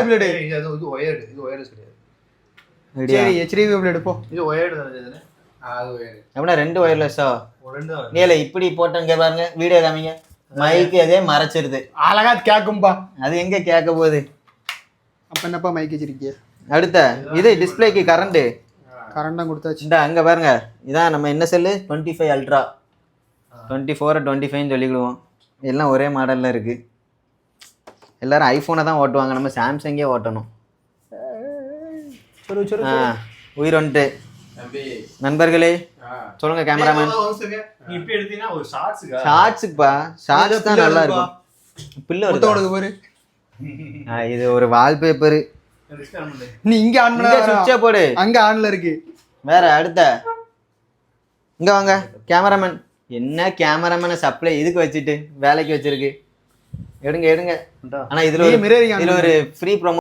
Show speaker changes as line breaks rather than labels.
இது ஒயர்டு, இது ஒயர்லெஸ் கிடையாது.
சரி HDMI பிளேட் போ.
இது ஒயர்டு தானே இதுல. அது ஒயர்டு.
அப்படின்னா 2 ஒயர்லெஸ்ஸா?
ரெண்டு தான்.
நீல இப்படி போட்டங்க பாருங்க, வீடியோ காமிங்க. மைக்கு அதே மறைச்சிருது.
அழகா கேக்கும்பா.
அது எங்க கேட்க போகுது?
அப்ப என்னப்பா மைக் வச்சிருக்கீங்க?
அடுத்த இது டிஸ்பிளேக்கு கரண்ட்.
கரண்டா கொடுத்தாச்சு.
இந்த அங்க பாருங்க, இதான் நம்ம என்ன செல்லு 25 அல்ட்ரா 24 25 சொல்லிக்கிடுவோம். எல்லாம் ஒரே மாடல்ல இருக்கு. எல்லாரும் ஐபோனை தான் ஓட்டுவாங்க, நம்ம சாம்சங்கே ஓட்டணும். உயிர் வந்துட்டு நண்பர்களே சொல்லுங்க. கேமராமேன்
இப்ப எடுத்தீங்கன்னா ஒரு
ஷார்ட்ஸுக்குப்பா, ஷார்ட்ஸ் தான் நல்லா இருக்கும். பில்லு
முத்தோடுக்கு பாரு.
இது ஒரு வால்பேப்பர்.
நீ இங்க ஆன் பண்ணா
சுவிட்சை போடு,
அங்க ஆன்ல இருக்கு. வேற
அடுத்த இங்க வாங்க. கேமராமேன் என்ன கேமராமேனை சப்ளை இதுக்கு வச்சுட்டு வேலைக்கு வச்சிருக்கு. எடுங்க. ஆனா இதுல ஒரு ஃப்ரீ ப்ரோமோ